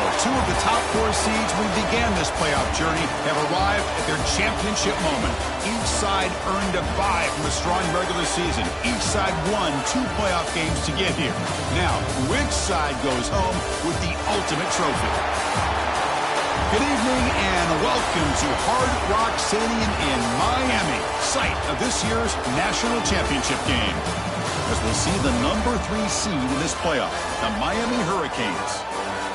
Two of the top 4 seeds when we began this playoff journey have arrived at their championship moment. Each side earned a bye from a strong regular season. Each side won 2 playoff games to get here. Now, which side goes home with the ultimate trophy? Good evening and welcome to Hard Rock Stadium in Miami, site of this year's national championship game. As we'll see the number 3 seed in this playoff, the Miami Hurricanes,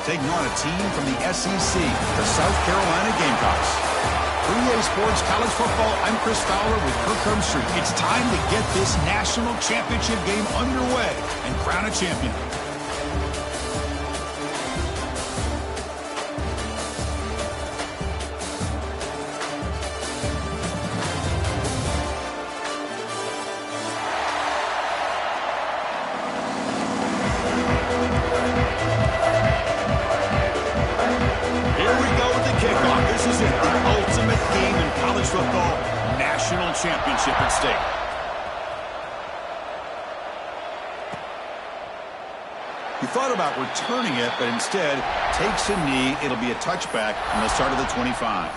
taking on a team from the SEC, the South Carolina Gamecocks. For EA Sports College Football, I'm Chris Fowler with Kirk Street. It's time to get this national championship game underway and crown a champion. Football national championship at stake. He thought about returning it, but instead takes a knee. It'll be a touchback from the start of the 25.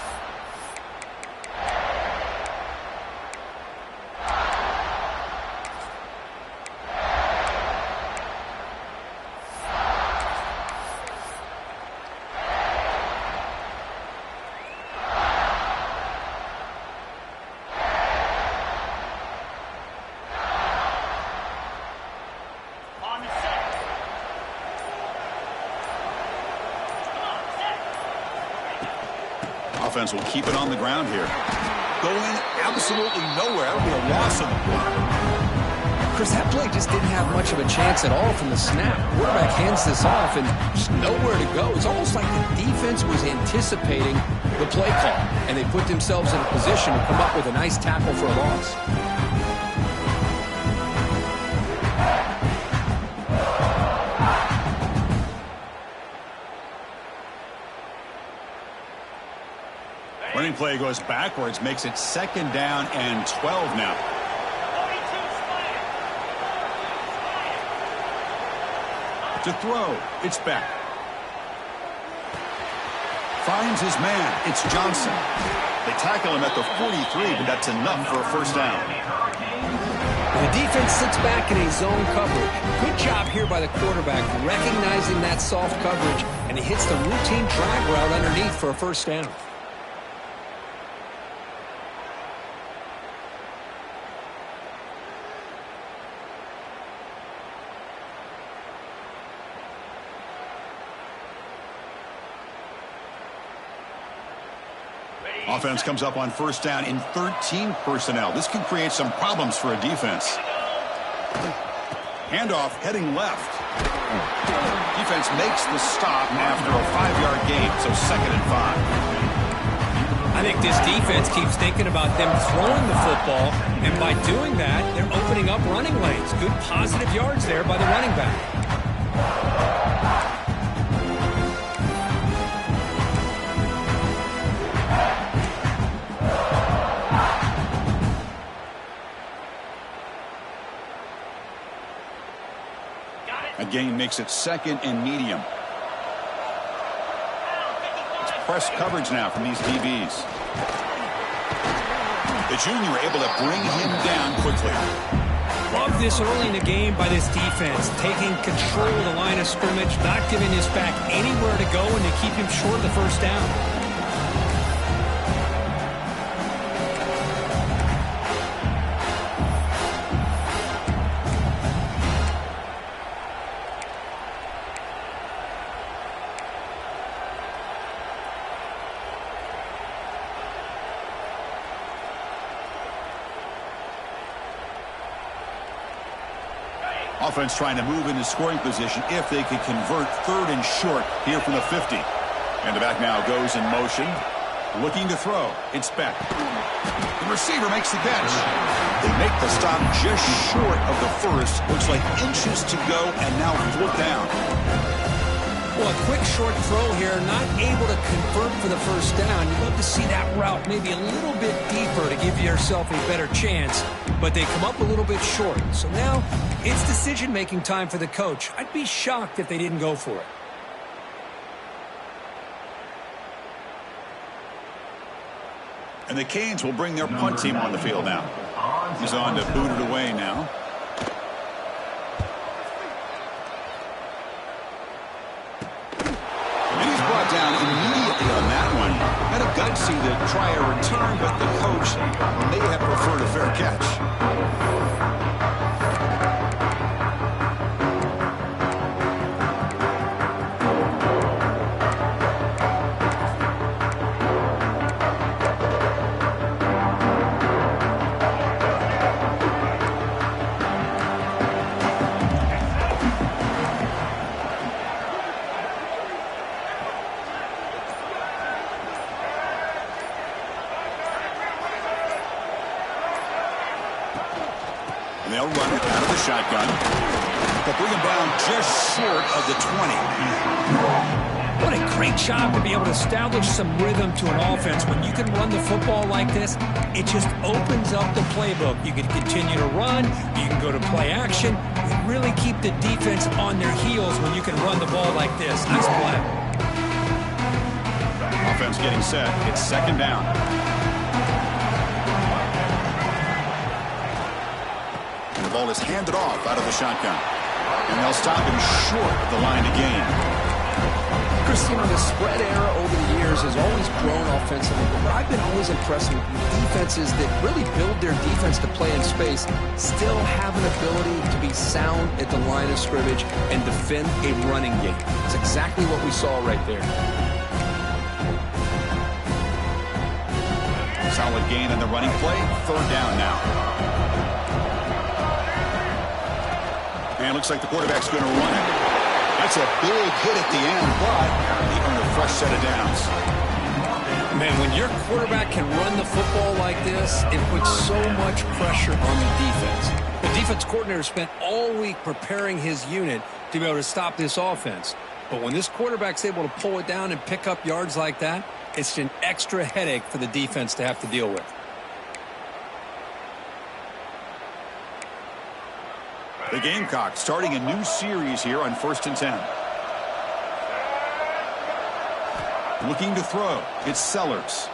Offense will keep it on the ground here. Going absolutely nowhere. That'll be a loss on the play. Chris, that play just didn't have much of a chance at all from the snap. Quarterback hands this off and just nowhere to go. It's almost like the defense was anticipating the play call, and they put themselves in a position to come up with a nice tackle for a loss. Running play goes backwards, makes it 2nd down and 12 now. To throw, it's back. Finds his man, it's Johnson. They tackle him at the 43, but that's enough for a first down. The defense sits back in a zone coverage. Good job here by the quarterback, recognizing that soft coverage, and he hits the routine drag route underneath for a first down. Offense comes up on first down in 13 personnel. This can create some problems for a defense. Handoff heading left. Defense makes the stop after a 5-yard gain, so 2nd and 5. I think this defense keeps thinking about them throwing the football, and by doing that, they're opening up running lanes. Good positive yards there by the running back. A gain makes it 2nd and medium. It's press coverage now from these DBs. The junior able to bring him down quickly. Love this early in the game by this defense, taking control of the line of scrimmage, not giving his back anywhere to go, and to keep him short of the first down. Offense trying to move into scoring position if they can convert 3rd and short here from the 50. And the back now goes in motion. Looking to throw. It's back. The receiver makes the catch. They make the stop just short of the first. Looks like inches to go and now 4th down. Well, a quick short throw here, not able to convert for the first down. You'd love to see that route maybe a little bit deeper to give yourself a better chance, but they come up a little bit short. So now it's decision-making time for the coach. I'd be shocked if they didn't go for it. And the Canes will bring their punt team on the field now. He's on to boot it away now. And he's brought down immediately on that one. Had a gutsy to try a return, but the coach may have preferred a fair catch. And they'll run it out of the shotgun. They'll bring him down just short of the 20. What a great job to be able to establish some rhythm to an offense. When you can run the football like this, it just opens up the playbook. You can continue to run. You can go to play action. You really keep the defense on their heels when you can run the ball like this. Nice play. Offense getting set. It's second down. The ball is handed off out of the shotgun. And they'll stop him short of the line to gain. Chris, you know, the spread era over the years has always grown offensively, but what I've been always impressed with defenses that really build their defense to play in space still have an ability to be sound at the line of scrimmage and defend a running game. It's exactly what we saw right there. Solid gain on the running play. Third down now. And it looks like the quarterback's going to run it. That's a big hit at the end, but they earn a fresh set of downs. Man, when your quarterback can run the football like this, it puts so much pressure on the defense. The defense coordinator spent all week preparing his unit to be able to stop this offense. But when this quarterback's able to pull it down and pick up yards like that, it's an extra headache for the defense to have to deal with. The Gamecocks starting a new series here on 1st and 10. Looking to throw. It's Sellers.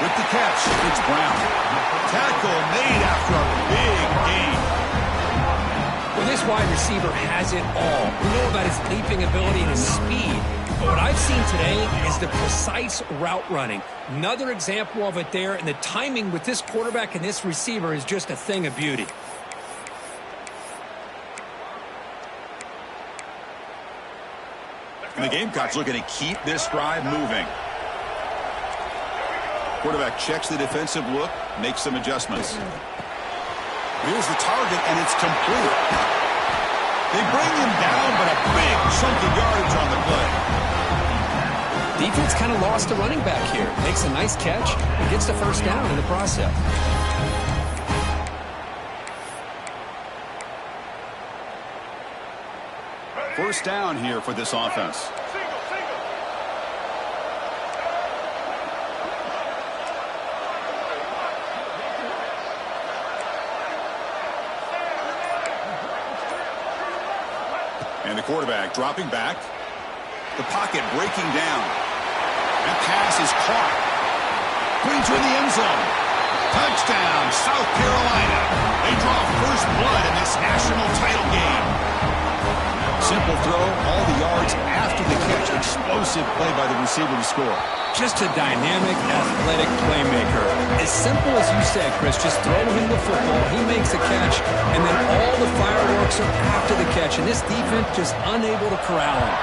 With the catch, it's Brown. Tackle made after a big gain. Well, this wide receiver has it all. We know about his leaping ability and his speed. But what I've seen today is the precise route running. Another example of it there, and the timing with this quarterback and this receiver is just a thing of beauty. And the Gamecocks looking to keep this drive moving. Quarterback checks the defensive look, makes some adjustments. Here's the target, and it's complete. They bring him down, but a big chunk of yardage on the play. Defense kind of lost a running back here. Makes a nice catch and gets the first down in the process. First down here for this offense. And the quarterback dropping back. The pocket breaking down. That pass is caught. Going to the end zone. Touchdown, South Carolina. They draw first blood in this national title game. Simple throw, all the yards after the catch. Explosive play by the receiver to score. Just a dynamic, athletic playmaker. As simple as you said, Chris, just throw him the football, he makes a catch, and then all the fireworks are after the catch, and this defense just unable to corral him.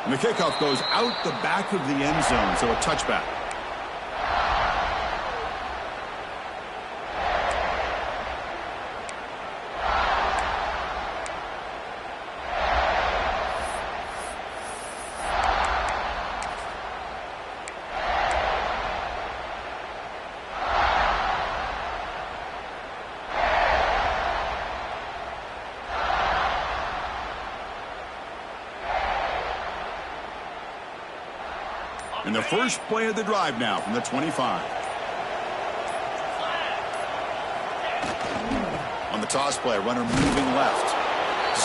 And the kickoff goes out the back of the end zone, so a touchback. And the first play of the drive now from the 25. On the toss play, runner moving left.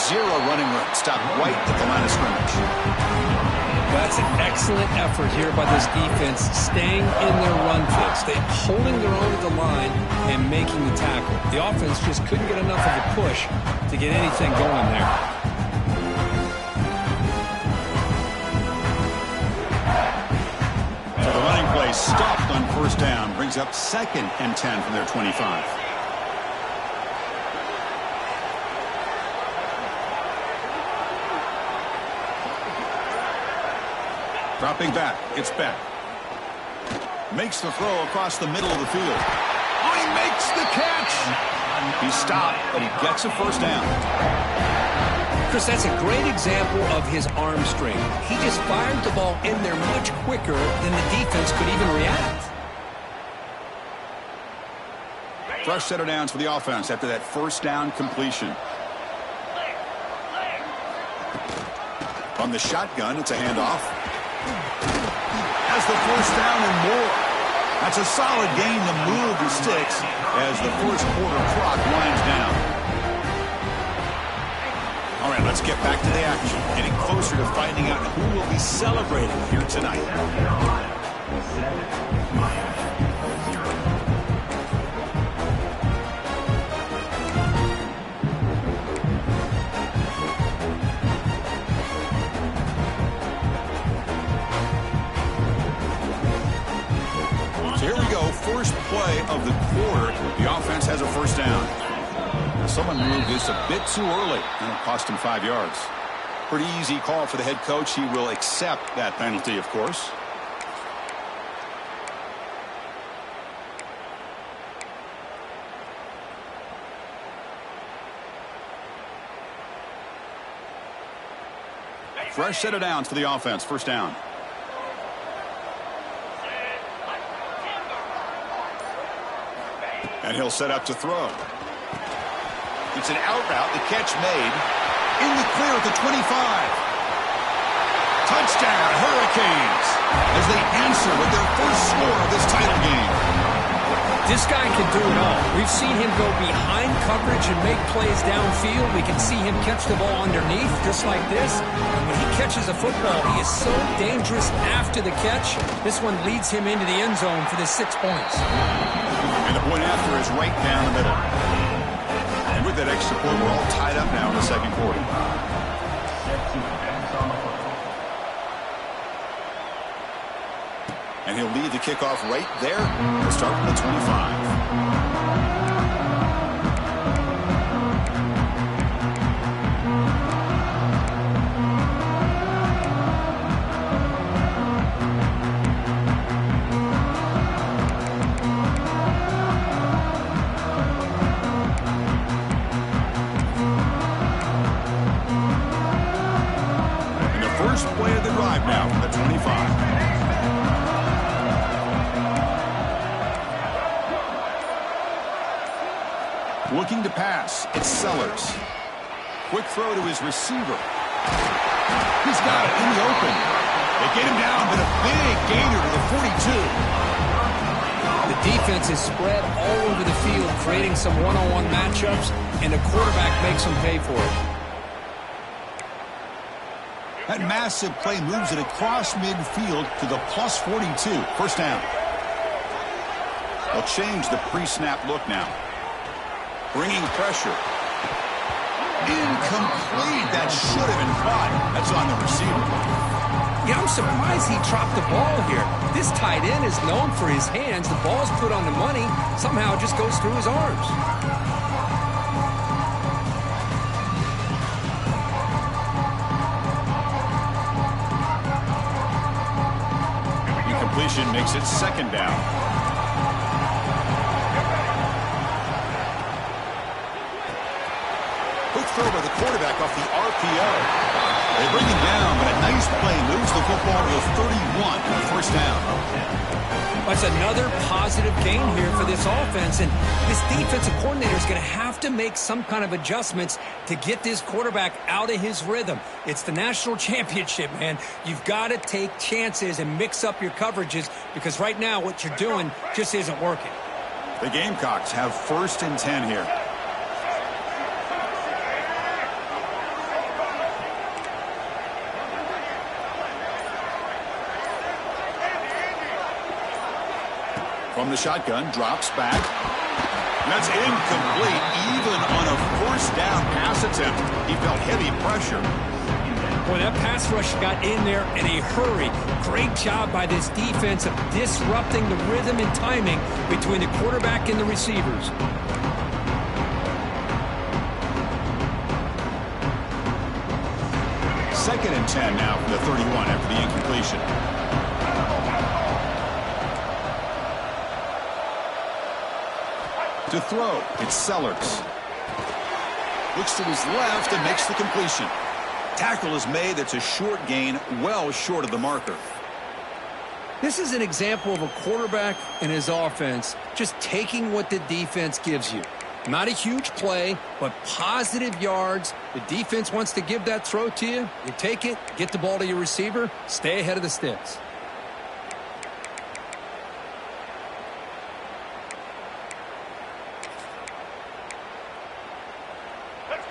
Zero running room. Stopped right at the line of scrimmage. That's an excellent effort here by this defense, staying in their run fix. They're holding their own at the line and making the tackle. The offense just couldn't get enough of a push to get anything going there. So the running play stopped on first down, brings up 2nd and 10 from their 25. Dropping back, it's back. Makes the throw across the middle of the field. Oh, he makes the catch! He stopped, but he gets a first down. Chris, that's a great example of his arm strength. He just fired the ball in there much quicker than the defense could even react. Fresh set of downs for the offense after that first down completion. On the shotgun, it's a handoff. Has the first down and more. That's a solid gain. The move sticks as the first quarter clock winds down. All right, let's get back to the action. Getting closer to finding out who will be celebrating here tonight. First play of the quarter, the offense has a first down. Someone moved this a bit too early, and it cost him 5 yards. Pretty easy call for the head coach. He will accept that penalty, of course. Fresh set of downs for the offense. First down. And he'll set up to throw. It's an out route. The catch made. In the clear at the 25. Touchdown, Hurricanes, as they answer with their first score of this title game. This guy can do it all. We've seen him go behind coverage and make plays downfield. We can see him catch the ball underneath, just like this. And when he catches a football, he is so dangerous after the catch. This one leads him into the end zone for the 6 points. And the point after is right down the middle. And with that extra point, we're all tied up now in the second quarter. And he'll lead the kickoff right there. He'll start from the 25. Play of the drive now from the 25. Looking to pass, it's Sellers. Quick throw to his receiver. He's got it in the open. They get him down, but a big gainer to the 42. The defense is spread all over the field, creating some one-on-one matchups, and the quarterback makes them pay for it. That massive play moves it across midfield to the plus 42. First down. They'll change the pre-snap look now. Bringing pressure. Incomplete. That should have been caught. That's on the receiver. Yeah, I'm surprised he dropped the ball here. This tight end is known for his hands. The ball's put on the money. Somehow it just goes through his arms. Completion makes it second down. Quick throw by the quarterback off the RPO. They bring him down, but a nice play moves the football to the 31 and a first down. That's another positive gain here for this offense, and this defensive coordinator is going to have to make some kind of adjustments to get this quarterback out of his rhythm. It's the national championship, man. You've got to take chances and mix up your coverages because right now what you're doing just isn't working. The Gamecocks have first and 10 here. From the shotgun, drops back. That's incomplete, even on a first down pass attempt. He felt heavy pressure. Boy, that pass rush got in there in a hurry. Great job by this defense of disrupting the rhythm and timing between the quarterback and the receivers. Second and 10 now from the 31 after the incompletion. To throw, it's Sellers. Looks to his left and makes the completion. Tackle is made. It's a short gain, well short of the marker. This is an example of a quarterback and his offense just taking what the defense gives you. Not a huge play, but positive yards. The defense wants to give that throw to you. You take it, get the ball to your receiver, stay ahead of the sticks.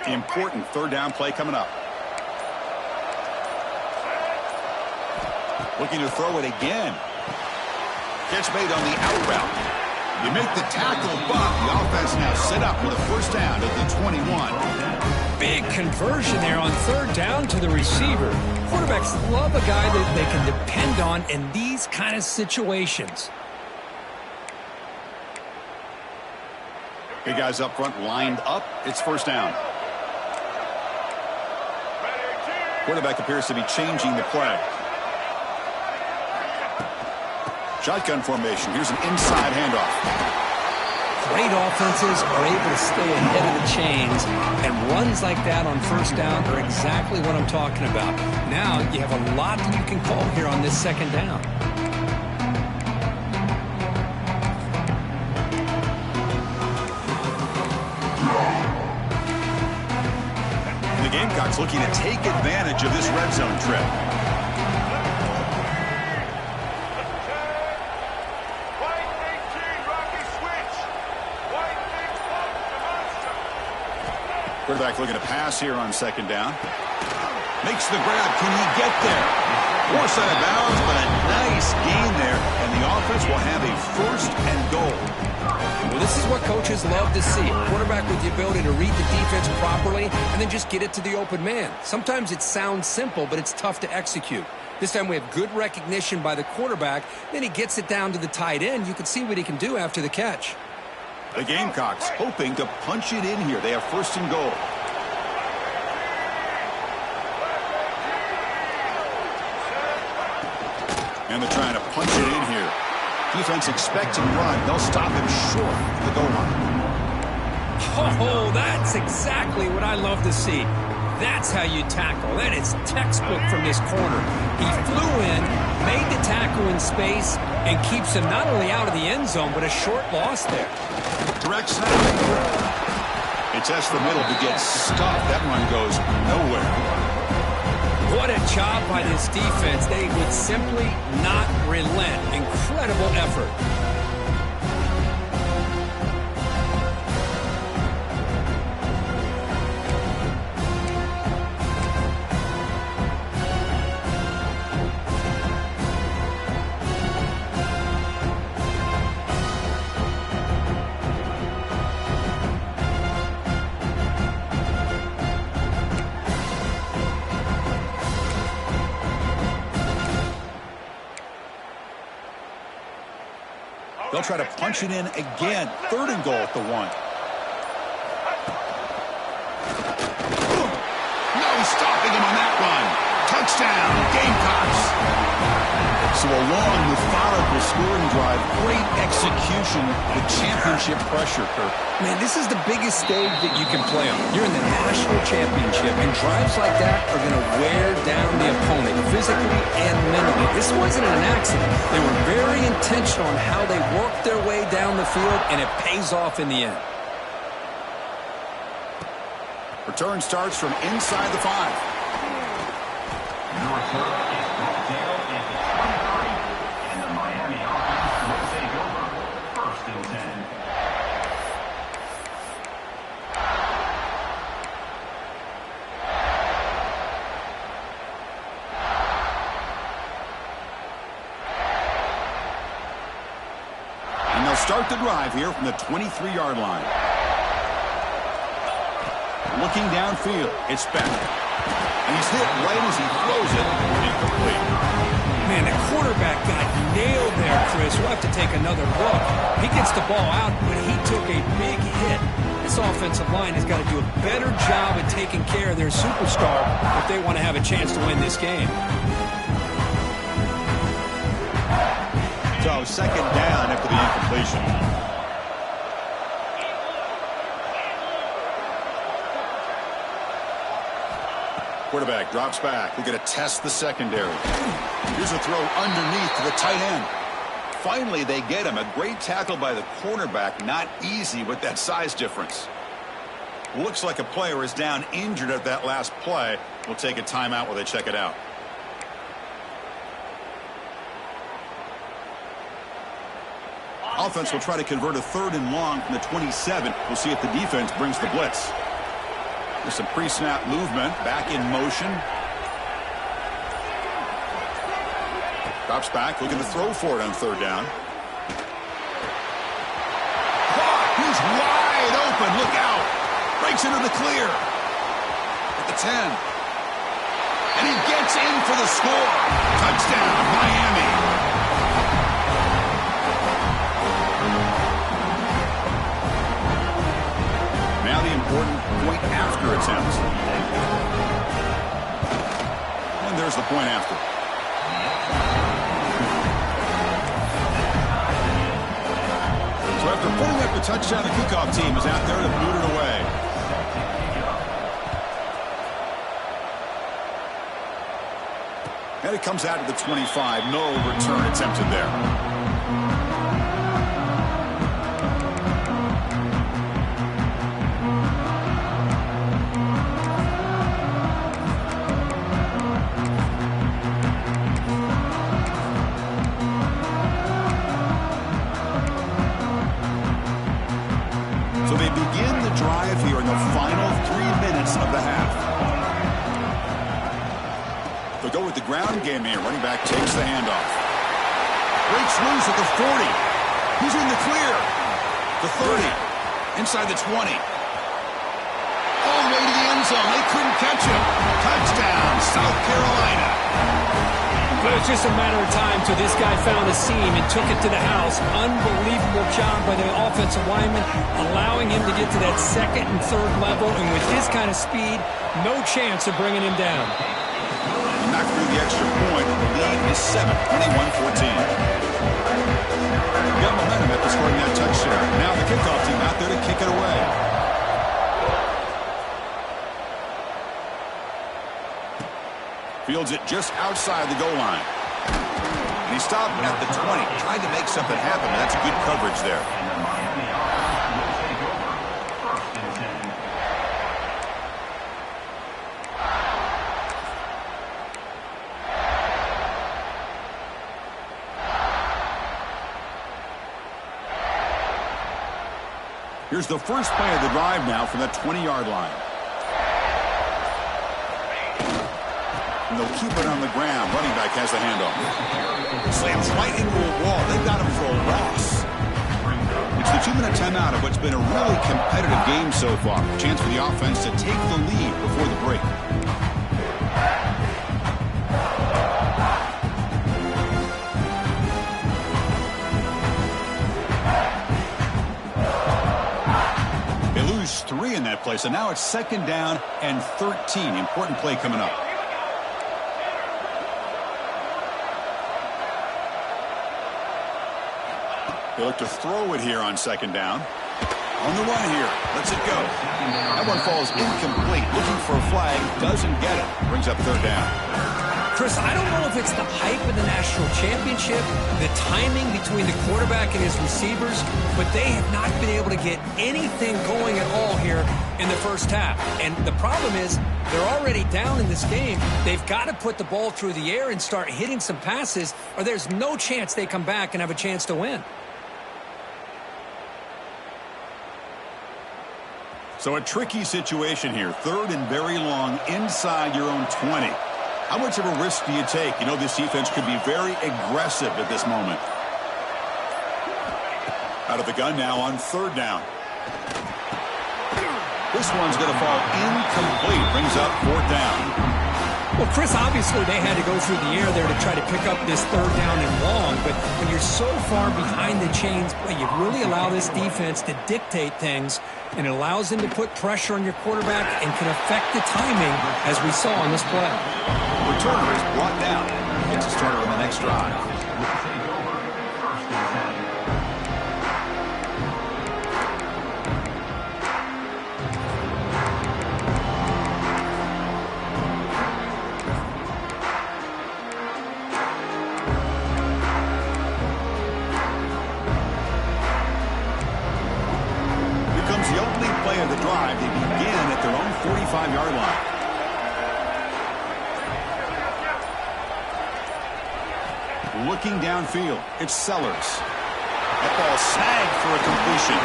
Important third down play coming up. Looking to throw it again. Catch made on the out route. You make the tackle, but the offense now set up with a first down at the 21. Big conversion there on third down to the receiver. Quarterbacks love a guy that they can depend on in these kind of situations. Big guys up front lined up. It's first down. Quarterback appears to be changing the play. Shotgun formation. Here's an inside handoff. Great offenses are able to stay ahead of the chains, and runs like that on first down are exactly what I'm talking about. Now you have a lot that you can call here on this second down. The Gamecocks looking to take advantage of this red zone trip. Quarterback looking to pass here on second down. Makes the grab. Can he get there? Forced out of bounds, but a nice gain there. And the offense will have a first and goal. Well, this is what coaches love to see. A quarterback with the ability to read the defense properly and then just get it to the open man. Sometimes it sounds simple, but it's tough to execute. This time we have good recognition by the quarterback. Then he gets it down to the tight end. You can see what he can do after the catch. The Gamecocks hoping to punch it in here. They have first and goal. And they're trying to punch it in here. Defense expects him to run. They'll stop him short at the goal line. Oh, that's exactly what I love to see. That's how you tackle. That is textbook from this corner. He flew in, made the tackle in space, and keeps him not only out of the end zone, but a short loss there. Direct snap. It tests the middle to get stopped. That run goes nowhere. What a job by this defense. They would simply not relent. Incredible effort. They'll try to punch it in again. Third and goal at the 1. No stopping him on that run. Touchdown, Gamecocks. So a long, methodical scoring drive. Great execution with championship pressure, Kirk. Man, this is the biggest stage that you can play on. You're in the national championship, and drives like that are going to wear down the opponent physically and mentally. This wasn't an accident. They were very intentional on how they worked their way down the field, and it pays off in the end. Return starts from inside the 5. Your return is brought down at the 23, and the Miami offense will take over first and 10. the drive here from the 23-yard line. Looking downfield. It's back. And he's hit right as he throws it. Incomplete. Man, the quarterback got nailed there, Chris. We'll have to take another look. He gets the ball out, but he took a big hit. This offensive line has got to do a better job at taking care of their superstar if they want to have a chance to win this game. So, second down after the incompletion. Quarterback drops back. We're going to test the secondary. Here's a throw underneath to the tight end. Finally, they get him. A great tackle by the cornerback. Not easy with that size difference. Looks like a player is down injured at that last play. We'll take a timeout while they check it out. Offense will try to convert a 3rd and long from the 27. We'll see if the defense brings the blitz. There's some pre-snap movement. Back in motion. Drops back. Looking to throw for it on 3rd down. He's wide open. Look out. Breaks into the clear. At the 10. And he gets in for the score. Touchdown, Miami. Now the important point after attempt. And there's the point after. So after putting up the touchdown, the kickoff team is out there to boot it away. And it comes out to the 25. No return attempted there. Here in the final 3 minutes of the half. They'll go with the ground game here. Running back takes the handoff. Breaks loose at the 40. He's in the clear. The 30. Inside the 20. All the way to the end zone. They couldn't catch him. Touchdown, South Carolina. It was just a matter of time till this guy found a seam and took it to the house. Unbelievable job by the offensive lineman, allowing him to get to that 2nd and 3rd level. And with his kind of speed, no chance of bringing him down. Knocked through the extra point. The lead is 7, 21-14. Got momentum after scoring that touchdown. Now the kickoff team out there to kick it away. Fields it just outside the goal line. And he stopped at the 20. Tried to make something happen. That's good coverage there. Here's the first play of the drive now from the 20-yard line. And they'll keep it on the ground. Running back has the handoff. Slams right into a wall. They've got him for a loss. It's the 2-minute timeout of what's been a really competitive game so far. Chance for the offense to take the lead before the break. They lose 3 in that play, so now it's 2nd down and 13. Important play coming up. They look to throw it here on 2nd down. On the run here. Lets it go. That one falls incomplete. Looking for a flag. Doesn't get it. Brings up 3rd down. Chris, I don't know if it's the hype of the national championship, the timing between the quarterback and his receivers, but they have not been able to get anything going at all here in the first half. And the problem is they're already down in this game. They've got to put the ball through the air and start hitting some passes, or there's no chance they come back and have a chance to win. So a tricky situation here. 3rd and very long inside your own 20. How much of a risk do you take? You know, this defense could be very aggressive at this moment. Out of the gun now on third down. This one's going to fall incomplete. Brings up fourth down. Well, Chris, obviously they had to go through the air there to try to pick up this third down and long, but when you're so far behind the chains, you really allow this defense to dictate things, and it allows them to put pressure on your quarterback and can affect the timing, as we saw on this play. Returner is brought down. Gets a starter on the next drive. Of the drive, they begin at their own 45-yard line. Looking downfield, it's Sellers. That ball snagged for a completion.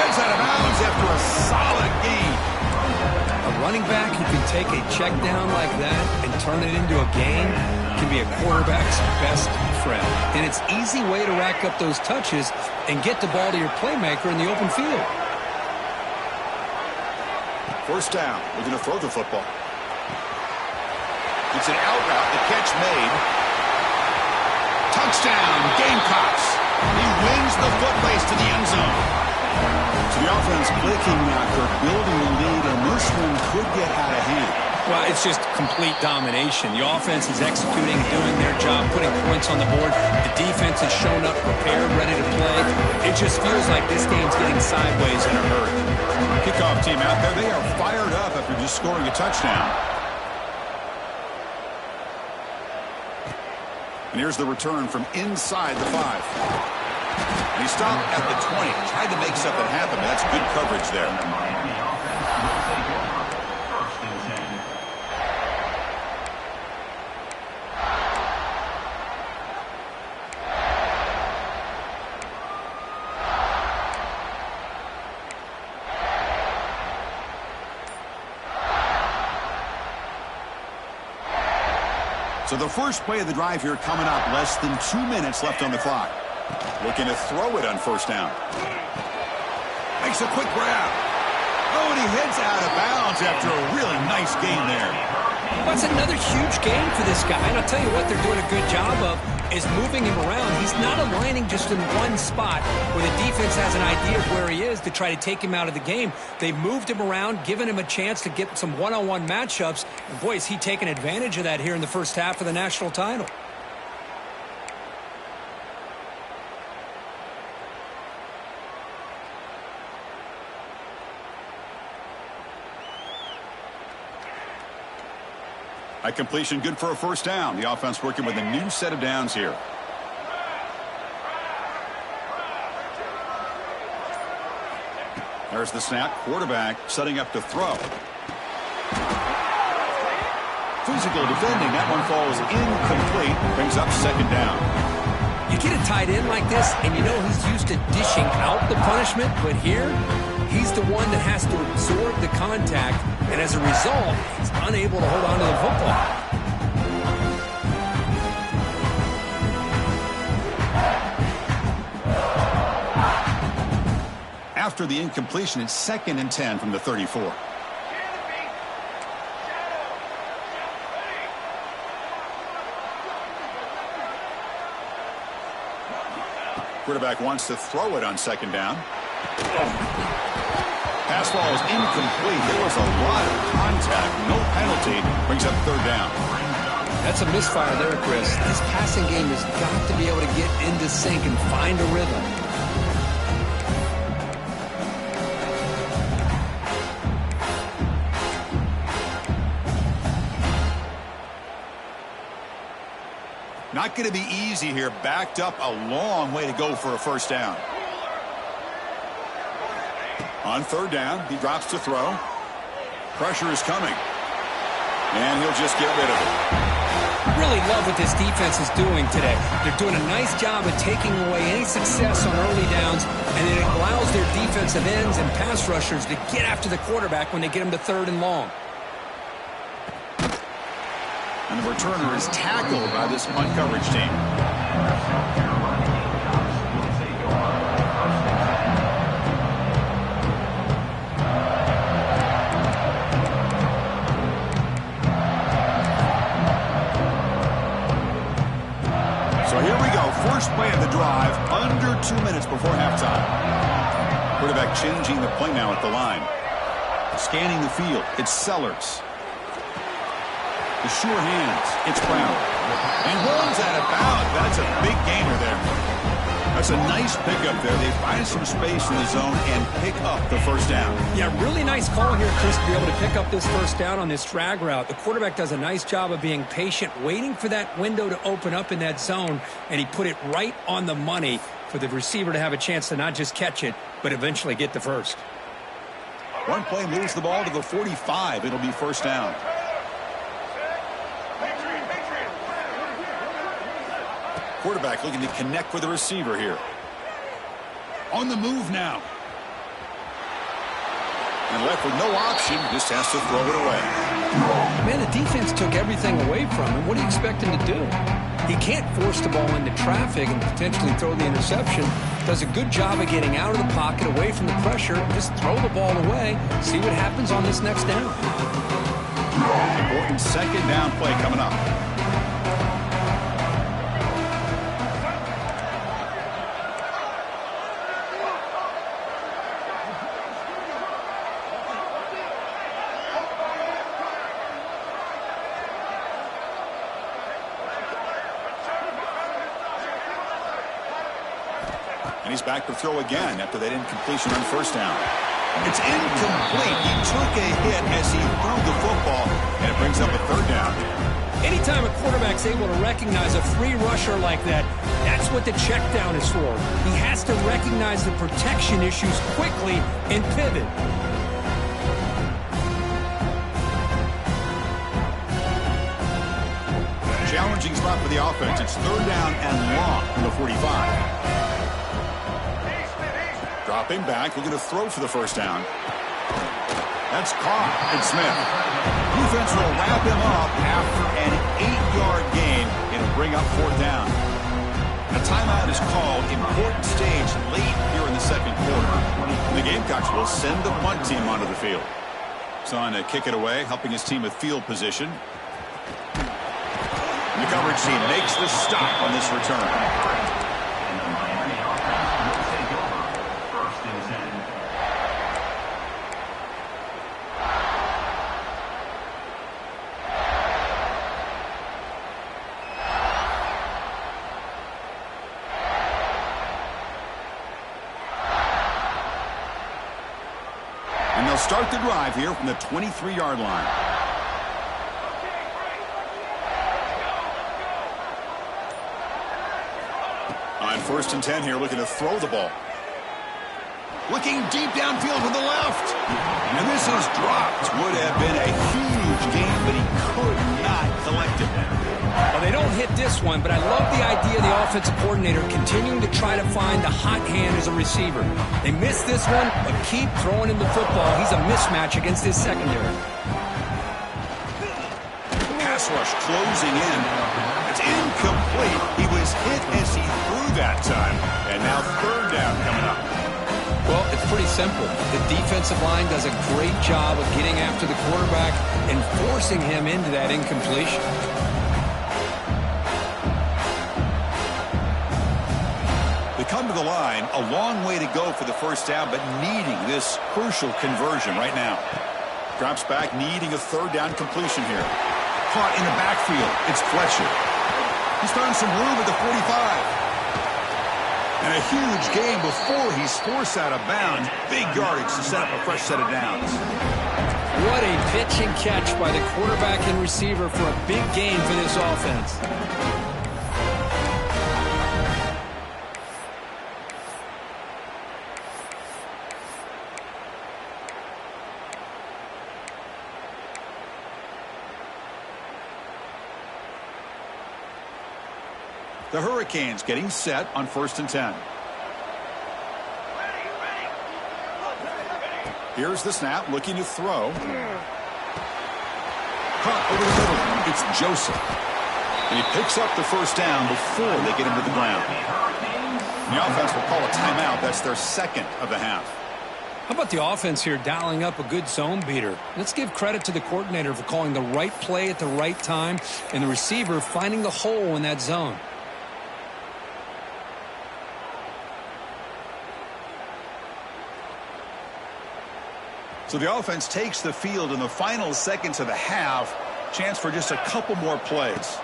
Heads out of bounds after a solid gain. A running back who can take a check down like that and turn it into a gain can be a quarterback's best friend. And it's an easy way to rack up those touches and get the ball to your playmaker in the open field. First down. We're going to throw the football. It's an out route. The catch made. Touchdown, Gamecocks. He wins the foot race to the end zone. So the offense clicking after building the lead, and this one could get out of hand. Well, it's just complete domination. The offense is executing, doing their job, putting points on the board. The defense has shown up prepared, ready to play. It just feels like this game's getting sideways in a hurry. Kickoff team out there, they are fired up after just scoring a touchdown. And here's the return from inside the 5. And he stopped at the 20. Tried to make something happen. That's good coverage there. So the first play of the drive here coming up. Less than 2 minutes left on the clock. Looking to throw it on first down. Makes a quick grab. Oh, and he heads out of bounds after a really nice gain there. That's another huge gain for this guy. And I'll tell you what they're doing a good job of is moving him around. He's not aligning just in one spot where the defense has an idea of where he is to try to take him out of the game. They've moved him around, given him a chance to get some one-on-one matchups. And boy, is he taking advantage of that here in the first half of the national title. High completion, good for a first down. The offense working with a new set of downs here. There's the snap. Quarterback setting up to throw. Physical defending. That one falls incomplete. Brings up second down. You get a tight end like this, and you know he's used to dishing out the punishment, but here, he's the one that has to absorb the contact, and as a result, he's unable to hold on to the football. After the incompletion, it's 2nd and 10 from the 34. Quarterback wants to throw it on second down. Pass ball is incomplete. There was a lot of contact. No penalty. Brings up third down. That's a misfire there, Chris. This passing game has got to be able to get into sync and find a rhythm. Not going to be easy here. Backed up a long way to go for a first down. On third down, he drops to throw. Pressure is coming. And he'll just get rid of it. Really love what this defense is doing today. They're doing a nice job of taking away any success on early downs, and it allows their defensive ends and pass rushers to get after the quarterback when they get him to third and long. And the returner is tackled by this punt coverage team. under 2 minutes before halftime. Quarterback changing the play now at the line. Scanning the field, it's Sellers. The sure hands, it's Brown. And runs out of bounds. That's a big gainer there. That's a nice pickup there. They find some space in the zone and pick up the first down. Yeah, really nice call here, Chris, to be able to pick up this first down on this drag route. The quarterback does a nice job of being patient, waiting for that window to open up in that zone, and he put it right on the money for the receiver to have a chance to not just catch it, but eventually get the first. One play moves the ball to the 45. It'll be first down. Quarterback looking to connect with the receiver here. On the move now. And left with no option, just has to throw it away. Man, the defense took everything away from him. What do you expect him to do? He can't force the ball into traffic and potentially throw the interception. Does a good job of getting out of the pocket, away from the pressure, and just throw the ball away. See what happens on this next down. Important second down play coming up. And he's back to throw again after that incompletion on first down. It's incomplete. He took a hit as he threw the football, and it brings up a third down. Anytime a quarterback's able to recognize a free rusher like that, that's what the check down is for. He has to recognize the protection issues quickly and pivot. Challenging spot for the offense. It's third down and long from the 45. Dropping back, looking to throw for the first down. That's caught. It's Smith. Defense will wrap him up after an 8-yard gain. It'll bring up fourth down. A timeout is called. Important stage late here in the second quarter. The Gamecocks will send the punt team onto the field. Son to kick it away, helping his team with field position. The coverage team makes the stop on this return. And they'll start the drive here from the 23-yard line. On first and 10 here, looking to throw the ball. Looking deep downfield with the left. And this is dropped. Would have been a huge gain, but he could not collect it. Well, they don't hit this one, but I love the idea of the offensive coordinator continuing to try to find the hot hand as a receiver. They missed this one, but keep throwing him the football. He's a mismatch against his secondary. Pass rush closing in. It's incomplete. He was hit as he threw that time. And now third down coming up. Well, it's pretty simple. The defensive line does a great job of getting after the quarterback and forcing him into that incompletion. They come to the line, a long way to go for the first down, but needing this crucial conversion right now. Drops back, needing a third down completion here. Caught in the backfield. It's Fletcher. He's found some room at the 45. And a huge gain before he's forced out of bounds. Big yardage to set up a fresh set of downs. What a pitch and catch by the quarterback and receiver for a big gain for this offense. The Hurricanes getting set on first and 10. Here's the snap, looking to throw. Caught over the middle. It's Joseph. And he picks up the first down before they get him to the ground. And the offense will call a timeout. That's their second of the half. How about the offense here dialing up a good zone beater? Let's give credit to the coordinator for calling the right play at the right time and the receiver finding the hole in that zone. So the offense takes the field in the final seconds of the half. Chance for just a couple more plays.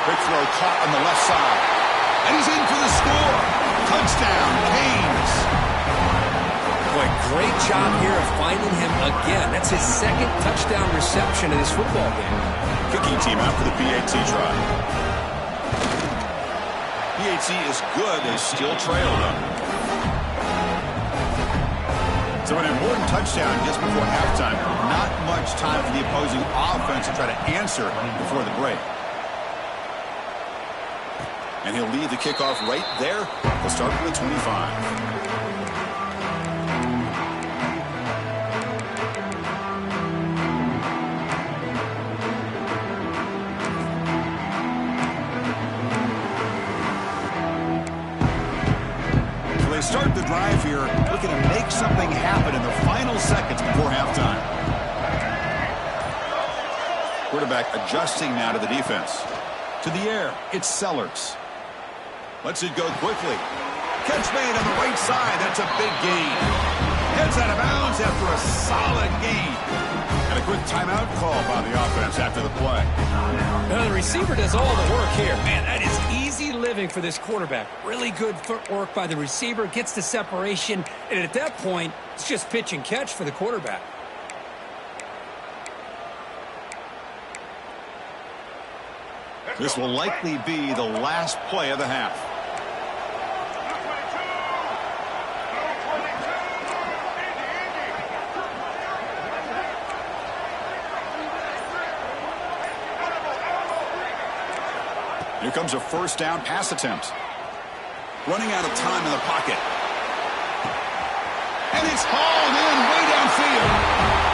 Quick throw caught on the left side. And he's in for the score. Touchdown, Canes. Boy, great job here of finding him again. That's his second touchdown reception in this football game. Kicking team out for the PAT try. PAT is good. They still trail them. So an important touchdown just before halftime. Not much time for the opposing offense to try to answer before the break. And he'll lead the kickoff right there. He'll start from the 25. Start the drive here, looking to make something happen in the final seconds before halftime. Quarterback adjusting now to the defense. To the air, it's Sellers. Lets it go quickly. Catch made on the right side. That's a big gain. Heads out of bounds after a solid gain. And a quick timeout call by the offense after the play. Now the receiver does all the work here. Man, that is easy living for this quarterback. Really good footwork by the receiver. Gets the separation. And at that point, it's just pitch and catch for the quarterback. This will likely be the last play of the half. Here comes a first down pass attempt. Running out of time in the pocket. And it's hauled in way downfield.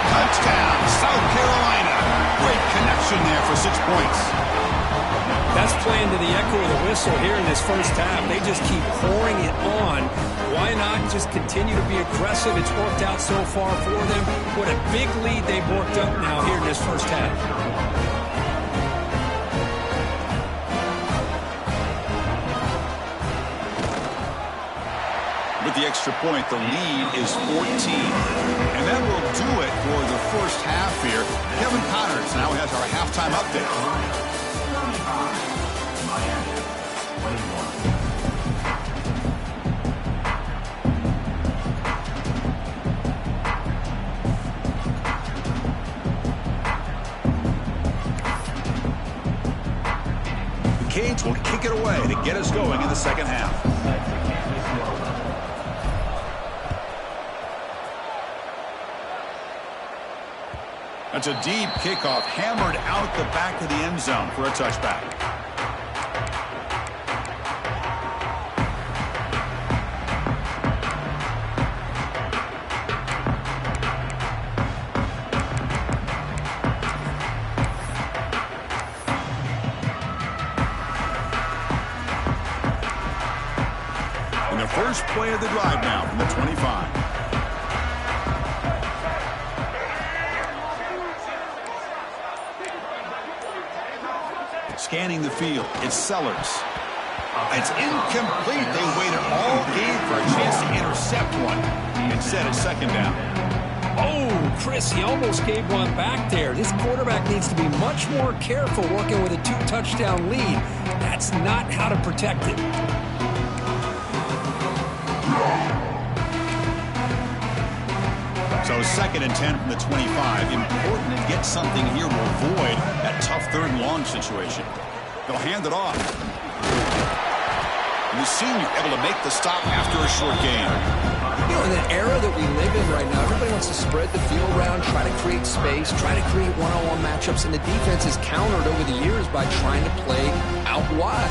Touchdown, South Carolina. Great connection there for 6 points. That's playing to the echo of the whistle here in this first half. They just keep pouring it on. Why not just continue to be aggressive? It's worked out so far for them. What a big lead they've worked up now here in this first half. With the extra point, the lead is 14. And that will do it for the first half here. Kevin Connors now has our halftime update. The Canes will kick it away to get us going in the second half. That's a deep kickoff, hammered out the back of the end zone for a touchback. And the first play of the drive now from the 25. Scanning the field, it's Sellers. It's incomplete. They waited all game for a chance to intercept one. Instead, it's second down. Oh, Chris, he almost gave one back there. This quarterback needs to be much more careful working with a 2-touchdown lead. That's not how to protect it. So 2nd and 10 from the 25. Important to get something here to avoid that tough third and long situation. They'll hand it off. And the senior able to make the stop after a short gain. You know, in the era that we live in right now, everybody wants to spread the field around, try to create space, try to create one-on-one matchups, and the defense is countered over the years by trying to play out wide.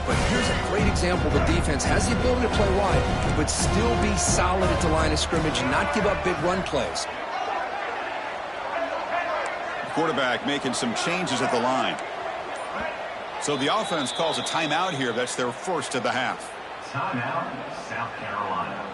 But here's a great example. The defense has the ability to play wide, but still be solid at the line of scrimmage and not give up big run plays. The quarterback making some changes at the line. So the offense calls a timeout here. That's their first of the half. Timeout, South Carolina.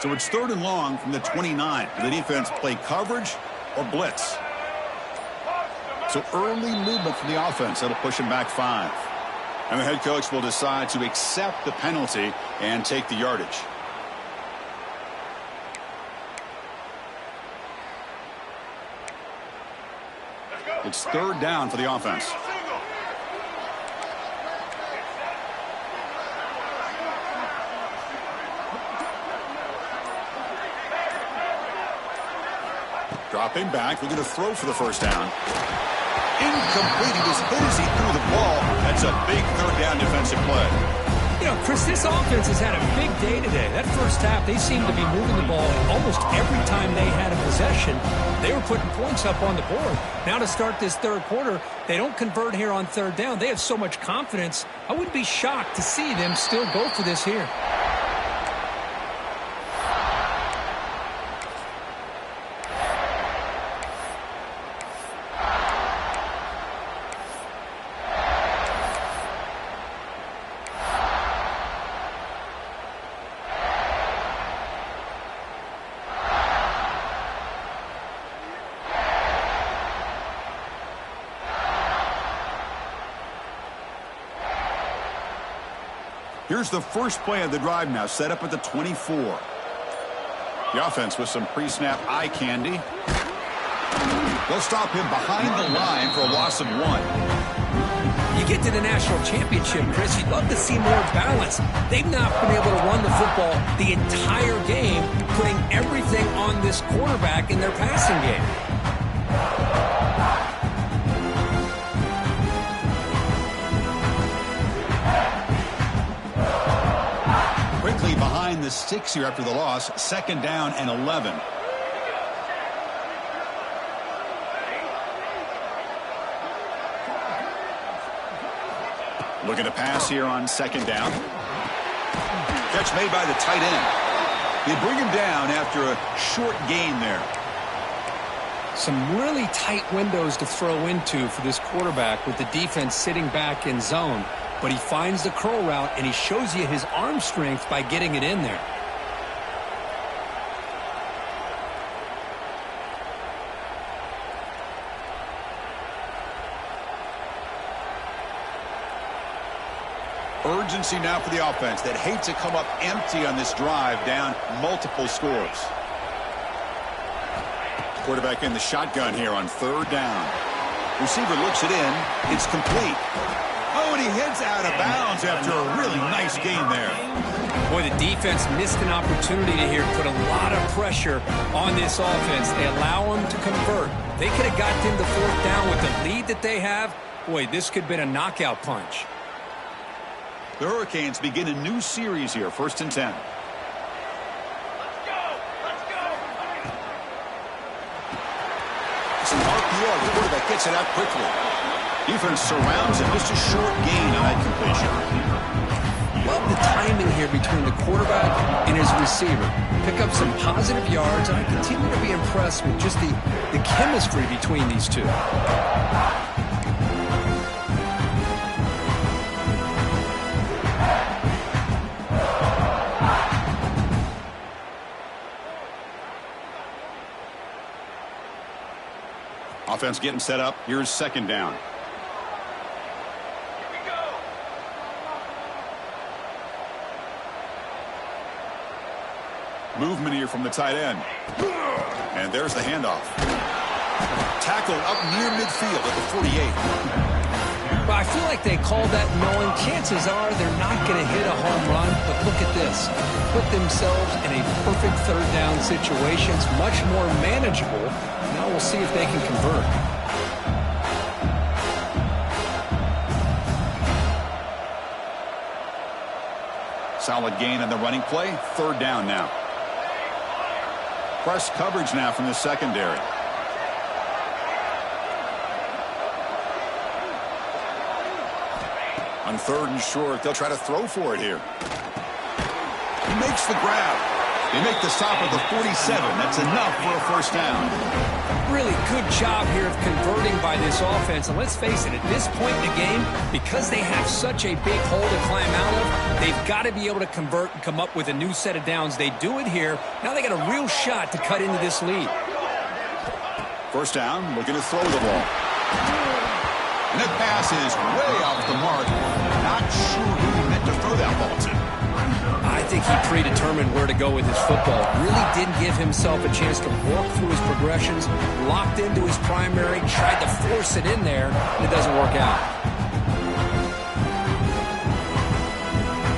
So it's 3rd and long from the 29. The defense play coverage or blitz. So early movement from the offense. That'll push him back 5. And the head coach will decide to accept the penalty and take the yardage. It's 3rd down for the offense. Dropping back, we're going to throw for the 1st down. Incomplete. He was hit as he threw the ball. That's a big 3rd down defensive play. You know, Chris, this offense has had a big day today. That first half, they seemed to be moving the ball almost every time they had a possession. They were putting points up on the board. Now to start this 3rd quarter, they don't convert here on 3rd down. They have so much confidence. I wouldn't be shocked to see them still go for this here. Here's the first play of the drive now, set up at the 24. The offense with some pre-snap eye candy. They'll stop him behind the line for a loss of 1. You get to the national championship, Chris, you'd love to see more balance. They've not been able to run the football the entire game, putting everything on this quarterback in their passing game. Quickly behind the 6 here after the loss. 2nd down and 11. Looking to pass here on 2nd down. Catch made by the tight end. They bring him down after a short gain there. Some really tight windows to throw into for this quarterback with the defense sitting back in zone. But he finds the curl route, and he shows you his arm strength by getting it in there. Urgency now for the offense that hates to come up empty on this drive, down multiple scores. Quarterback in the shotgun here on 3rd down. Receiver looks it in. It's complete. Oh, and he heads out of bounds after a really nice gain there. Boy, the defense missed an opportunity to here put a lot of pressure on this offense. They allow them to convert. They could have got them to 4th down with the lead that they have. Boy, this could have been a knockout punch. The Hurricanes begin a new series here, 1st and 10. Some RPO. The quarterback gets it out quickly. Defense surrounds him. Just a short gain on that completion. Love the timing here between the quarterback and his receiver. Pick up some positive yards, and I continue to be impressed with just the chemistry between these two. Offense getting set up. Here's 2nd down. Movement here from the tight end. And there's the handoff. Tackled up near midfield at the 48. Well, I feel like they called that knowing chances are they're not going to hit a home run, but look at this. Put themselves in a perfect 3rd down situation. It's much more manageable. Now we'll see if they can convert. Solid gain on the running play. 3rd down now. Press coverage now from the secondary. On 3rd and short, they'll try to throw for it here. He makes the grab. They make the stop at the 47. That's enough for a first down. Really good job here of converting by this offense. And let's face it, at this point in the game, because they have such a big hole to climb out of, they've got to be able to convert and come up with a new set of downs. They do it here. Now they got a real shot to cut into this lead. First down, looking to throw the ball. And that pass is way off the mark. Not sure who he meant to throw that ball to. I think he predetermined where to go with his football. Really didn't give himself a chance to work through his progressions, locked into his primary, tried to force it in there, and it doesn't work out.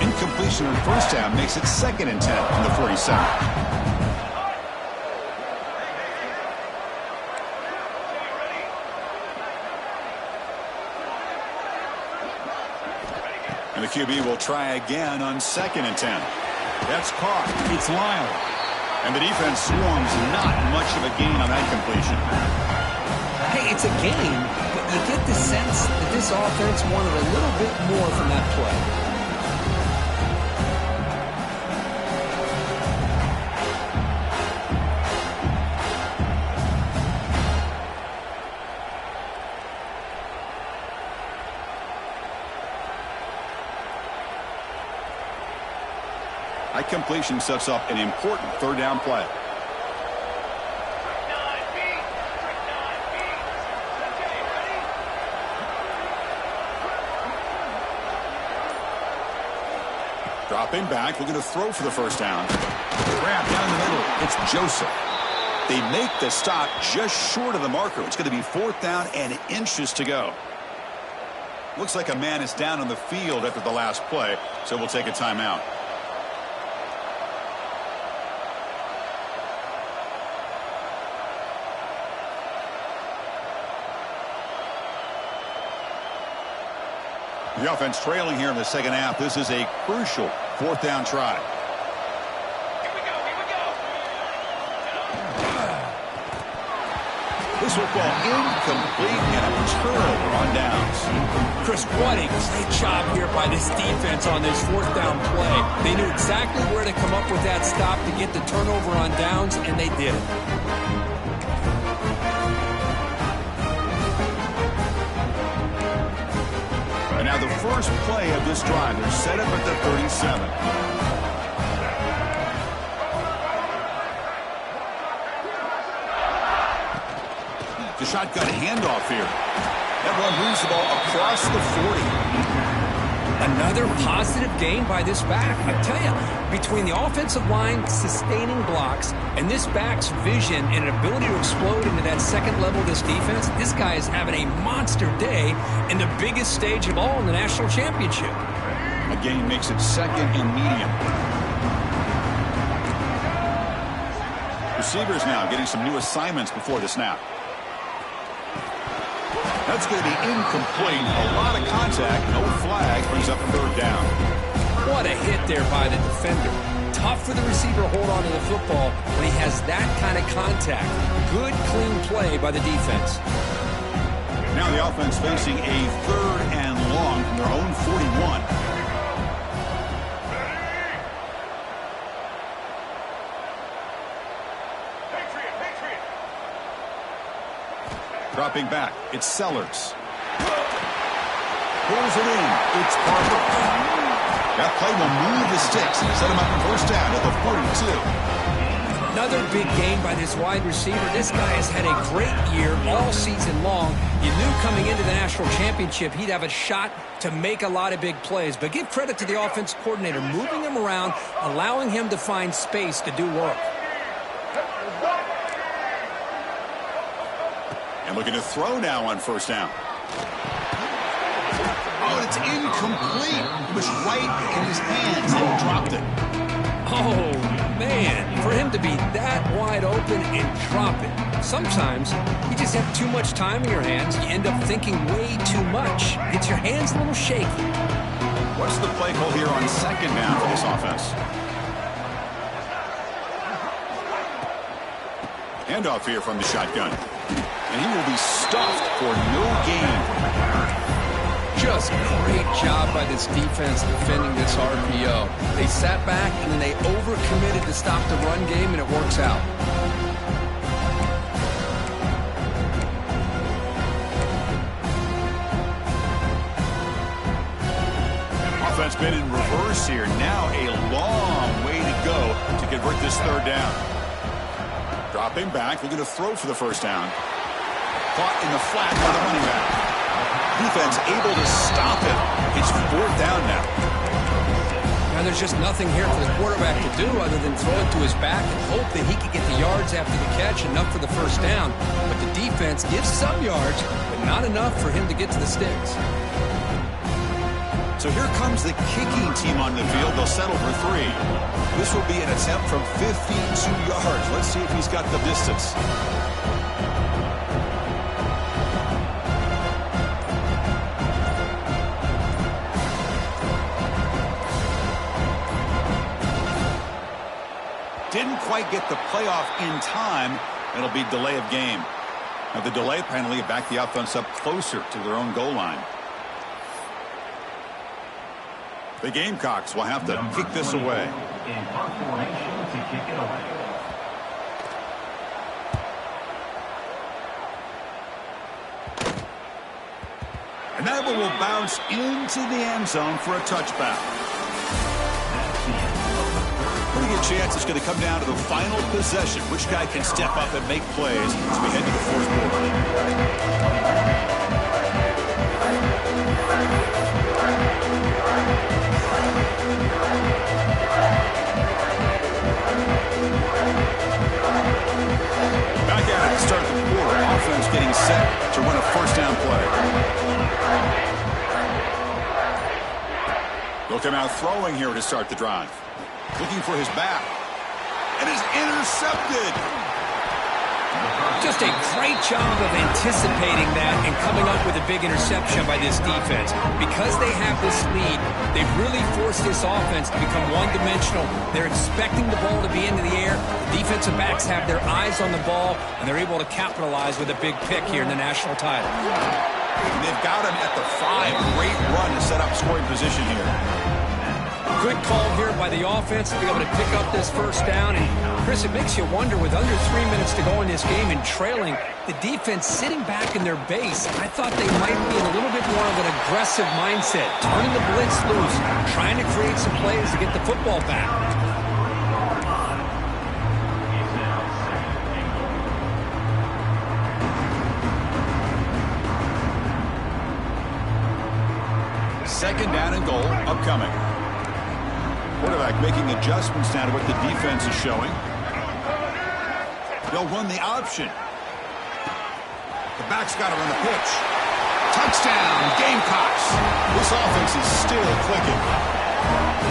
Incompletion on first down makes it 2nd and 10 from the 47. And the QB will try again on 2nd and 10. That's caught. It's Lyle. And the defense swarms not much of a gain on that completion. Hey, it's a gain, but you get the sense that this offense wanted a little bit more from that play. That completion sets up an important 3rd down play. Dropping back, looking to throw for the first down. Grab down the middle. It's Joseph. They make the stop just short of the marker. It's going to be 4th down and inches to go. Looks like a man is down on the field after the last play, so we'll take a timeout. The offense trailing here in the second half. This is a crucial 4th down try. Here we go. This football incomplete and a turnover on downs. Chris, what a great job here by this defense on this 4th down play. They knew exactly where to come up with that stop to get the turnover on downs, and they did it. And now the first play of this drive. They're set up at the 37. The shotgun handoff here. That one moves the ball across the 40. Another positive gain by this back. I tell you, between the offensive line sustaining blocks and this back's vision and an ability to explode into that second level of this defense, this guy is having a monster day in the biggest stage of all in the national championship. A gain makes it 2nd and medium. Receivers now getting some new assignments before the snap. That's going to be incomplete. A lot of contact. No flag. Brings up 3rd down. What a hit there by the defender. Tough for the receiver to hold on to the football when he has that kind of contact. Good, clean play by the defense. Now the offense facing a 3rd and long from their own 41. Dropping back, it's Sellers. Pulls it in, it's Parker. That play will move the sticks and set him up in 1st down at the 42. Another big game by this wide receiver. This guy has had a great year all season long. You knew coming into the national championship he'd have a shot to make a lot of big plays. But give credit to the offense coordinator, moving him around, allowing him to find space to do work. And looking to throw now on 1st down. Oh, it's incomplete. It was right in his hands and he dropped it. Oh, man, for him to be that wide open and drop it. Sometimes you just have too much time in your hands. You end up thinking way too much. Gets your hands a little shaky. What's the play call here on 2nd down for this offense? Handoff here from the shotgun. And he will be stuffed for no gain. Just great job by this defense defending this RPO. They sat back and then they overcommitted to stop the run game, and it works out. Offense been in reverse here. Now a long way to go to convert this third down. Dropping back, looking to throw for the first down. Caught in the flat by the running back. Defense able to stop it. It's fourth down now. Now there's just nothing here for the quarterback to do other than throw it to his back and hope that he can get the yards after the catch, enough for the first down. But the defense gives some yards, but not enough for him to get to the sticks. So here comes the kicking team on the field. They'll settle for 3. This will be an attempt from 52 yards. Let's see if he's got the distance. Didn't quite get the playoff in time. It'll be delay of game. Now the delay penalty will back the offense up closer to their own goal line. The Gamecocks will have to kick this away. In punt formation to kick it away. And that one will bounce into the end zone for a touchback. Pretty good chance it's going to come down to the final possession. Which guy can step up and make plays as we head to the fourth quarter. Back at it to start the quarter. Offense getting set to run a first down play. They'll come out throwing here to start the drive. Looking for his back. And is intercepted. Just a great job of anticipating that and coming up with a big interception by this defense. Because they have this lead, they've really forced this offense to become one-dimensional. They're expecting the ball to be into the air. The defensive backs have their eyes on the ball, and they're able to capitalize with a big pick here in the national title. And they've got him at the 5. Great run to set up scoring position here. Good call here by the offense to be able to pick up this first down. And, Chris, it makes you wonder, with under 3 minutes to go in this game and trailing, the defense sitting back in their base, I thought they might be in a little bit more of an aggressive mindset, turning the blitz loose, trying to create some plays to get the football back. Second down and goal upcoming. Quarterback making adjustments now to what the defense is showing. They'll run the option. The back's got to run the pitch. Touchdown, Gamecocks. This offense is still clicking.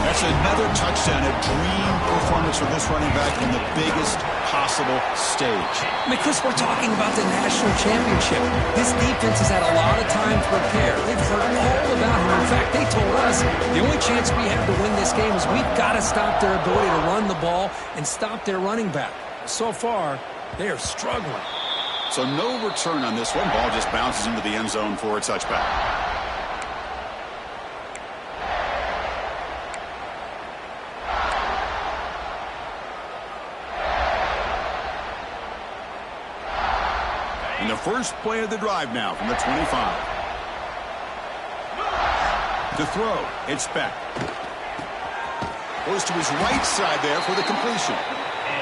That's another touchdown, a dream performance for this running back in the biggest possible stage. I mean, Chris, we're talking about the national championship. This defense has had a lot of time to prepare. They've heard all about him. In fact, they told us the only chance we have to win this game is we've got to stop their ability to run the ball and stop their running back. So far, they are struggling. So no return on this one. Ball just bounces into the end zone for a touchback. And the first play of the drive now from the 25. To throw, it's Beck. Goes to his right side there for the completion.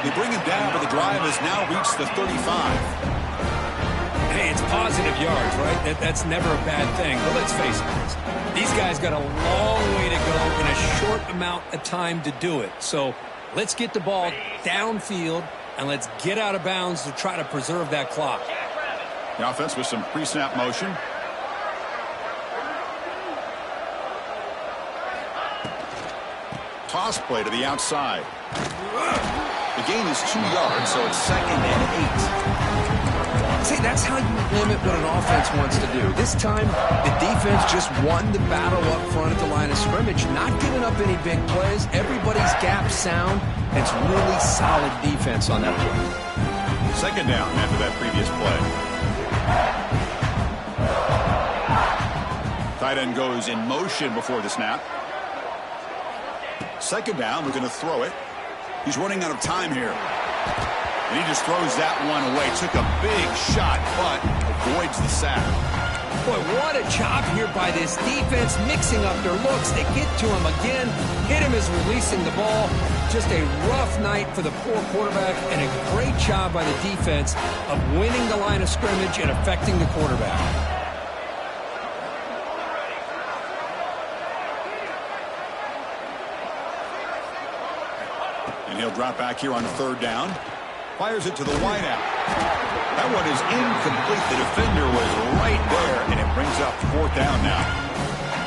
They bring him down, but the drive has now reached the 35. Hey, it's positive yards, right? That's never a bad thing. But let's face it, these guys got a long way to go in a short amount of time to do it. So let's get the ball downfield, and let's get out of bounds to try to preserve that clock. The offense with some pre-snap motion. Toss play to the outside. The gain is 2 yards, so it's 2nd and 8. See, that's how you limit what an offense wants to do. This time, the defense just won the battle up front at the line of scrimmage, not giving up any big plays. Everybody's gap sound. It's really solid defense on that play. Second down after that previous play. Tight end goes in motion before the snap. Second down, we're going to throw it. He's running out of time here. And he just throws that one away. Took a big shot, but avoids the sack. Boy, what a job here by this defense, mixing up their looks. They get to him again. Hit him as releasing the ball. Just a rough night for the poor quarterback, and a great job by the defense of winning the line of scrimmage and affecting the quarterback. And he'll drop back here on 3rd down. Fires it to the wideout. That one is incomplete. The defender was right there, and it brings up 4th down now.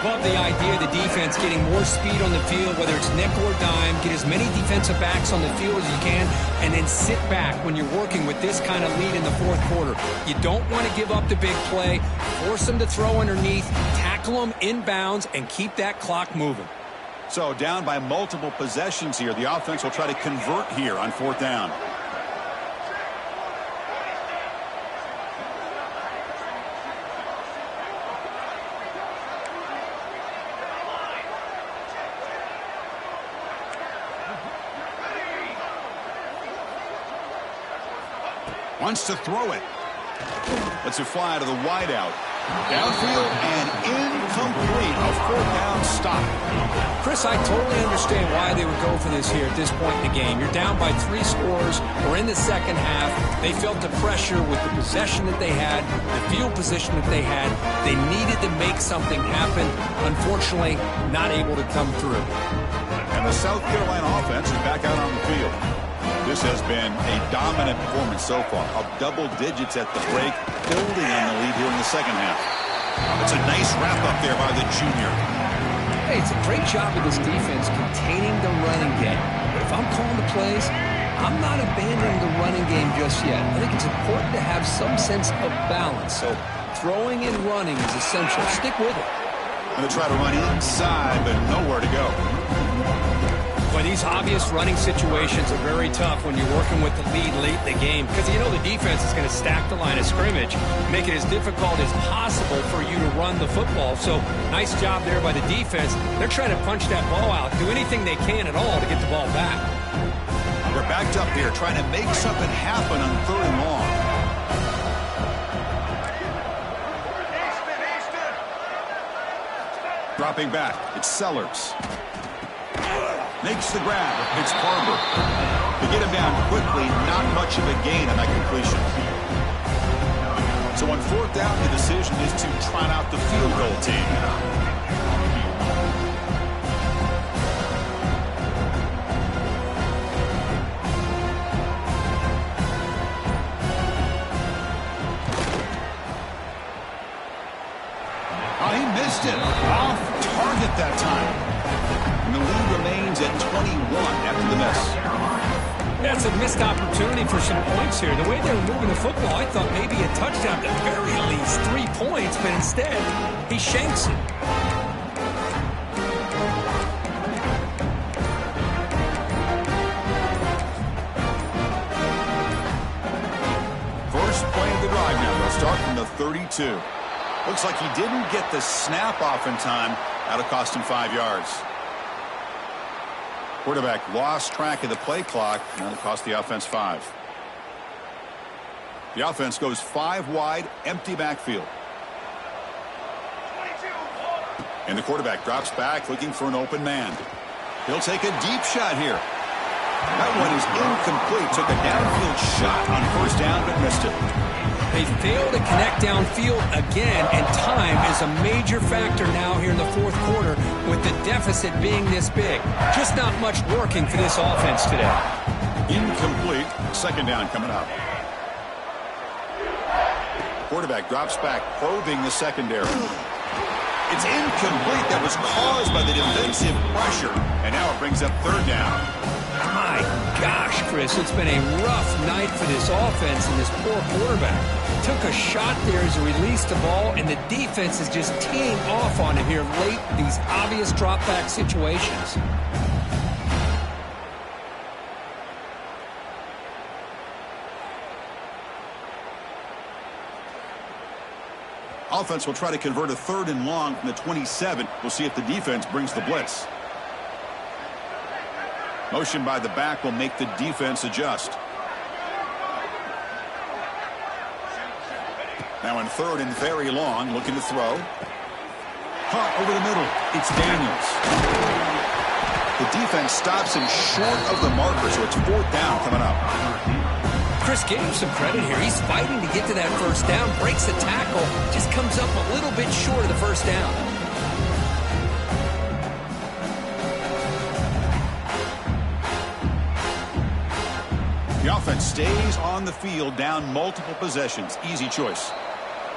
Love the idea of the defense getting more speed on the field, whether it's nickel or dime. Get as many defensive backs on the field as you can, and then sit back when you're working with this kind of lead in the 4th quarter. You don't want to give up the big play. Force them to throw underneath, tackle them inbounds, and keep that clock moving. So down by multiple possessions here. The offense will try to convert here on 4th down. Wants to throw it. Lets it fly to the wideout. Downfield and incomplete. A 4th down stop. Chris, I totally understand why they would go for this here at this point in the game. You're down by 3 scores. We're in the second half. They felt the pressure with the possession that they had, the field position that they had. They needed to make something happen. Unfortunately, not able to come through. And the South Carolina offense is back out on the field. This has been a dominant performance so far. Up double digits at the break, building on the lead here in the second half. It's a nice wrap-up there by the junior. Hey, it's a great job of this defense containing the running game. But if I'm calling the plays, I'm not abandoning the running game just yet. I think it's important to have some sense of balance. So throwing and running is essential. Stick with it. Going to try to run inside, but nowhere to go. But these obvious running situations are very tough when you're working with the lead late in the game, because you know the defense is going to stack the line of scrimmage, make it as difficult as possible for you to run the football. So nice job there by the defense. They're trying to punch that ball out, do anything they can at all to get the ball back. We're backed up here trying to make something happen on 3rd and long. Dropping back, it's Sellers. Makes the grab. It's Barber. To get him down quickly, not much of a gain on that completion. So on 4th down, the decision is to trot out the field goal team. Oh, he missed it. Off target that time. And the lead remains at 21 after the miss. That's a missed opportunity for some points here. The way they were moving the football, I thought maybe a touchdown, at the very least 3 points, but instead, he shanks it. First play of the drive now. They'll start from the 32. Looks like he didn't get the snap off in time. That'll cost him 5 yards. Quarterback lost track of the play clock. That'll cost the offense 5. The offense goes 5 wide, empty backfield. And the quarterback drops back looking for an open man. He'll take a deep shot here. That one is incomplete. Took a downfield shot on 1st down, but missed it. They fail to connect downfield again, and time is a major factor now here in the 4th quarter with the deficit being this big. Just not much working for this offense today. Incomplete. 2nd down coming up. Quarterback drops back, probing the secondary. It's incomplete. That was caused by the defensive pressure, and now it brings up 3rd down. My gosh, Chris, it's been a rough night for this offense and this poor quarterback. Took a shot there as he released the ball, and the defense is just teeing off on him here late, these obvious drop-back situations. Offense will try to convert a 3rd and long from the 27. We'll see if the defense brings the blitz. Motion by the back will make the defense adjust. Now in third and very long, looking to throw. Caught over the middle. It's Daniels. The defense stops him short of the marker, so it's fourth down coming up. Chris gave him some credit here. He's fighting to get to that first down, breaks the tackle, just comes up a little bit short of the first down. The offense stays on the field, down multiple possessions. Easy choice.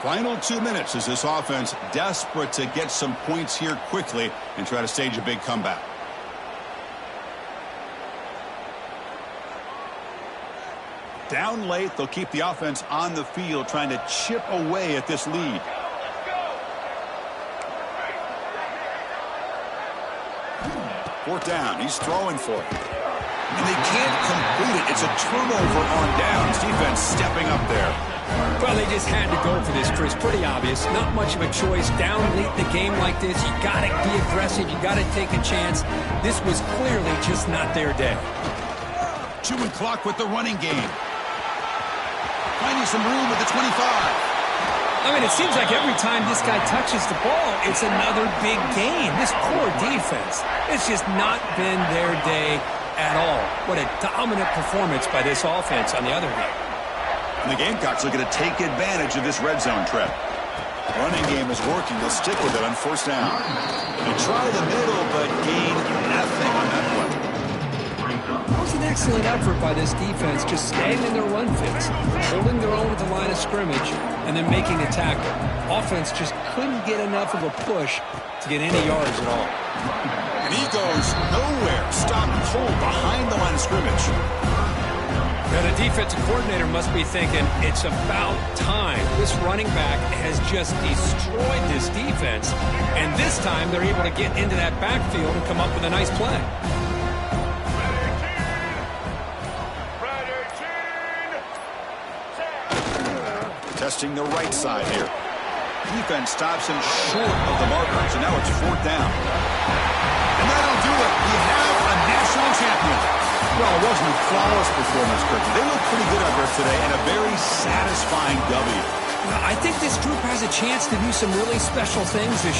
Final 2 minutes as this offense desperate to get some points here quickly and try to stage a big comeback. Down late, they'll keep the offense on the field trying to chip away at this lead. Fourth down, he's throwing for it. And they can't complete it. It's a turnover on downs. Defense stepping up there. Well, they just had to go for this, Chris. Pretty obvious. Not much of a choice. Down late in the game like this, you got to be aggressive. You got to take a chance. This was clearly just not their day. Chewing clock with the running game. Finding some room at the 25. I mean, it seems like every time this guy touches the ball, it's another big gain. This poor defense, it's just not been their day at all. What a dominant performance by this offense on the other hand. And the Gamecocks looking to take advantage of this red zone trap. Running game is working. They'll stick with it on first down. They try the middle, but gain nothing on that play. That was an excellent effort by this defense, just staying in their run fits, holding their own at the line of scrimmage, and then making a tackle. Offense just couldn't get enough of a push to get any yards at all. And he goes nowhere. Stopped cold behind the line of scrimmage. Now the defensive coordinator must be thinking, it's about time. This running back has just destroyed this defense, and this time they're able to get into that backfield and come up with a nice play. Testing the right side here. Defense stops him short of the marker, so now it's fourth down. And that'll do it. We have a national champion. Well, it wasn't a flawless performance, Kirk. They look pretty good out there today, and a very satisfying W. I think this group has a chance to do some really special things this year.